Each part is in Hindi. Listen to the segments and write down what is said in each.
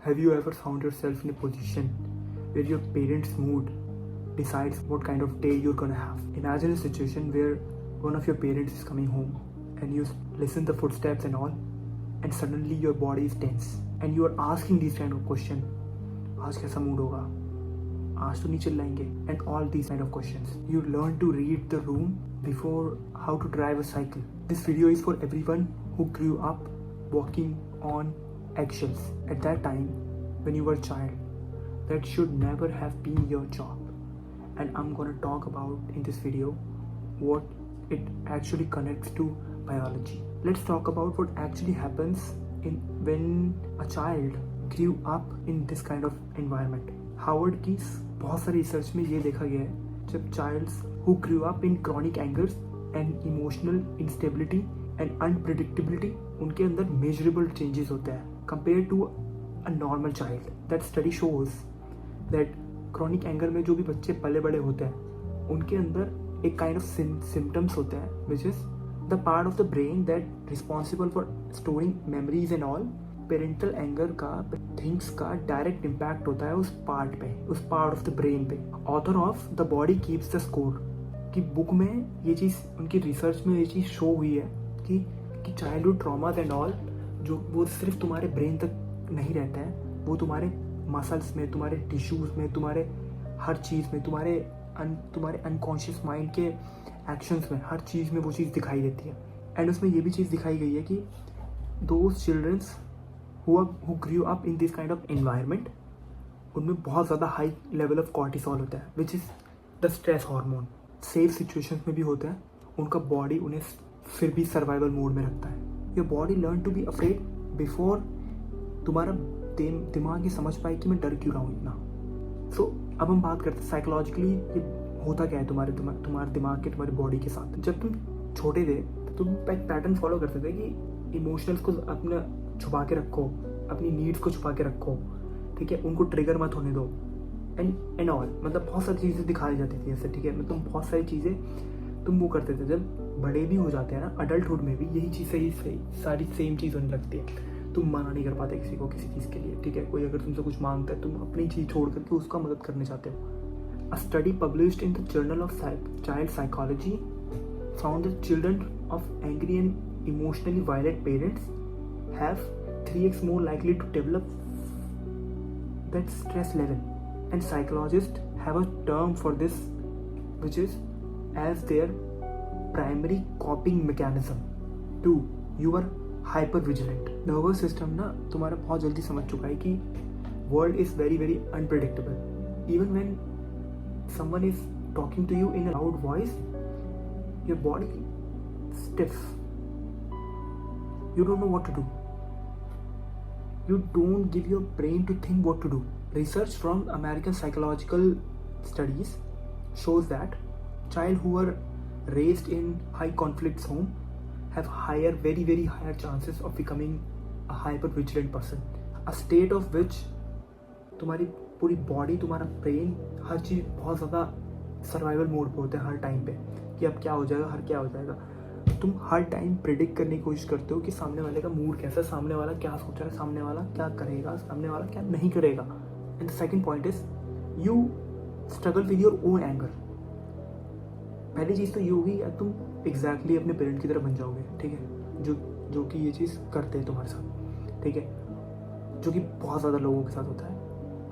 Have you ever found yourself in a position where your parents' mood decides what kind of day you're gonna have? Imagine a situation where one of your parents is coming home and you listen the footsteps and all, and suddenly your body is tense and you are asking these kind of question. आज कैसा mood होगा? आज तो नहीं चिल्लाएंगे? And all these kind of questions. You learn to read the room before how to drive a cycle. This video is for everyone who grew up walking on eggshells at that time when you were a child. That should never have been your job. And I'm gonna talk about in this video what it actually connects to biology. Let's talk about what actually happens when a child grew up in this kind of environment. Harvard की बहुत सारी रिसर्च में ये देखा गया है, जब child's who grew up in chronic angers and emotional instability and unpredictability, उनके अंदर measurable changes होते हैं compared to a normal child. That study shows that chronic anger में जो भी बच्चे पले बड़े होते हैं उनके अंदर एक kind of symptoms होते हैं which is the part of the brain that responsible for storing memories and all. Parental anger का थिंग्स का डायरेक्ट इम्पैक्ट होता है उस पार्ट पे, उस पार्ट ऑफ द ब्रेन पे. Author of the body keeps the score की बुक में ये चीज़, उनकी रिसर्च में ये चीज़ शो हुई है कि चाइल्डहुड ट्रॉमास एंड ऑल जो वो सिर्फ तुम्हारे ब्रेन तक नहीं रहता है, वो तुम्हारे मसल्स में, तुम्हारे टिश्यूज़ में, तुम्हारे हर चीज़ में, तुम्हारे अनकॉन्शियस माइंड के एक्शंस में, हर चीज़ में वो चीज़ दिखाई देती है. एंड उसमें ये भी चीज़ दिखाई गई है कि those childrens who grew up in this kind of environment, उनमें बहुत ज़्यादा हाई लेवल ऑफ कॉर्टिसोल होता है which is the stress hormone. Safe situations में भी होता है, उनका बॉडी उन्हें फिर भी सर्वाइवल मोड में रखता है. Your body learn to be afraid before तुम्हारा दिमाग ये समझ पाए कि मैं डर क्यों रहा हूँ इतना. सो अब हम बात करते हैं साइकोलॉजिकली ये होता क्या है तुम्हारे दिमाग के, तुम्हारी बॉडी के साथ. जब तुम छोटे थे तो तुम एक पैटर्न फॉलो करते थे कि इमोशनल्स को अपना छुपा के रखो, अपनी नीड्स को छुपा के रखो, ठीक है, उनको ट्रिगर मत होने दो एंड ऑल. मतलब बहुत सारी चीज़ें दिखाई जाती थी ऐसे, ठीक है. मतलब बहुत सारी चीज़ें तुम वो करते थे. जब बड़े भी हो जाते हैं ना, अडल्टहुड में भी यही चीज़ सही सारी सेम चीज़ होने लगती है. तुम मना नहीं कर पाते किसी को किसी चीज़ के लिए, ठीक है. कोई अगर तुमसे कुछ मांगता है, तुम अपनी चीज़ छोड़ करके उसका मदद करने चाहते हो. अ study published in the journal of child psychology found that children of angry and emotionally violent parents have 3x more likely to develop that stress level, and psychologists have a term for this which is as their primary coping mechanism. 2. You are hyper vigilant. Nervous system ना तुम्हारा बहुत जल्दी समझ चुका है कि world is very very unpredictable. Even when someone is talking to you in a loud voice, your body stiff. You don't know what to do. You don't give your brain to think what to do. Research from American psychological studies shows that children who are raised in high conflict home have higher, very very higher chances of becoming a hyper vigilant person. A state of which तुम्हारी पूरी बॉडी, तुम्हारा ब्रेन, हर चीज़ बहुत ज़्यादा सर्वाइवल मोड पे होता है हर टाइम पे कि अब क्या हो जाएगा, हर क्या हो जाएगा. तुम हर टाइम प्रिडिक्ट करने की कोशिश करते हो कि सामने वाले का मूड कैसा है, सामने वाला क्या सोच रहा है, सामने वाला क्या करेगा, सामने वाला क्या नहीं करेगा. And the second point is you struggle with your own anger. पहली चीज़ तो ये होगी यार तुम एग्जैक्टली अपने पेरेंट की तरह बन जाओगे, ठीक है, जो कि ये चीज़ करते हैं तुम्हारे साथ, ठीक है, जो कि बहुत ज़्यादा लोगों के साथ होता है.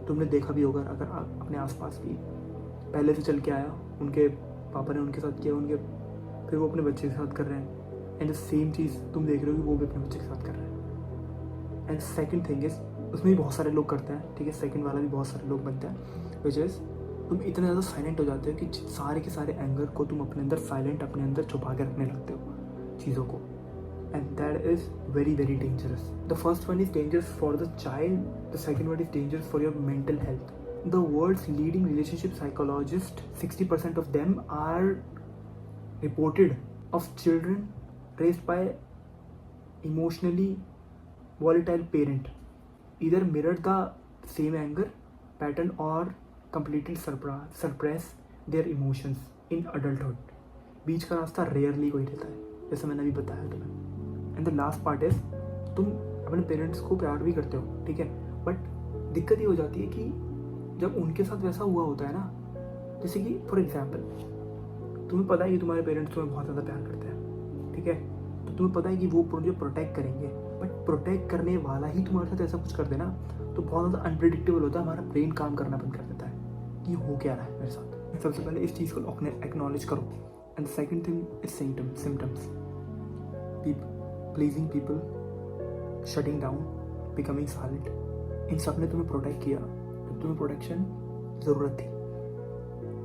तुमने देखा भी होगा अगर अपने आसपास भी पहले से चल के आया, उनके पापा ने उनके साथ किया, फिर वो अपने बच्चे के साथ कर रहे हैं, एंड द सेम चीज़ तुम देख रहे हो कि वो भी अपने बच्चे के साथ कर रहे हैं. एंड सेकंड थिंग इज उसमें भी बहुत सारे लोग करते हैं, ठीक है, सेकंड वाला भी बहुत सारे लोग बनते हैं विच इज़ तुम इतने ज़्यादा साइलेंट हो जाते हो कि सारे के सारे एंगर को तुम अपने अंदर साइलेंट अपने अंदर छुपा के रखने लगते हो चीज़ों को. And that is very very dangerous. The first one is dangerous for the child, the second one is dangerous for your mental health. The world's leading relationship psychologists, 60% of them are reported of children raised by emotionally volatile parent either mirrored the same anger pattern or completely suppress their emotions in adulthood. बीच का रास्ता रेयरली कोई रहता है, जैसे मैंने अभी बताया तुम्हें. And the last part is तुम अपने पेरेंट्स को प्यार भी करते हो, ठीक है, बट दिक्कत ये हो जाती है कि जब उनके साथ वैसा हुआ होता है ना, जैसे कि फॉर एग्जाम्पल तुम्हें पता है कि तुम्हारे पेरेंट्स तुम्हें बहुत ज़्यादा प्यार करते हैं, ठीक है, तो तुम्हें पता है कि वो मुझे प्रोटेक्ट करेंगे, बट प्रोटेक्ट करने वाला ही तुम्हारे साथ ऐसा कुछ कर देना तो बहुत ज़्यादा अनप्रिडिक्टेबल होता है, हमारा ब्रेन काम करना बंद कर देता है कि हो क्या रहा है मेरे साथ। सबसे पहले इस चीज़ को एक्नॉलेज करो। And second thing is symptoms, pleasing people, shutting down, becoming silent, इन सब ने तुम्हें प्रोटेक्ट किया जब तुम्हें प्रोटेक्शन ज़रूरत थी,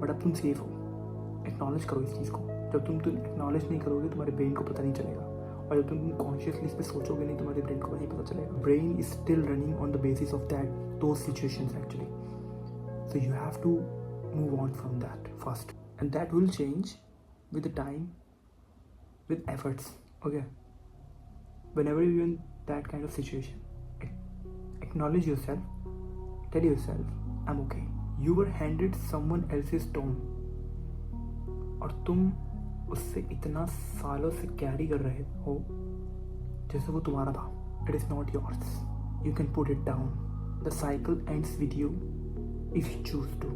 बट अब तुम सेफ हो। एक्नॉलेज करो इस चीज़ को। जब तुम एक्नॉलेज नहीं करोगे तुम्हारे ब्रेन को पता नहीं चलेगा, और जब तुम कॉन्शियसली इस पर सोचोगे नहीं तुम्हारे ब्रेन को नहीं पता चलेगा। Brain is still running on the basis of that those situations actually, so you have to move on from that first, and that will change with the time, with efforts. Okay, whenever you're in that kind of situation, acknowledge yourself, tell yourself I'm okay. You were handed someone else's stone और तुम उससे इतना सालों से कैरी कर रहे हो जैसे वो तुम्हारा था. It is not yours. You can put it down. The cycle ends with you if you choose to.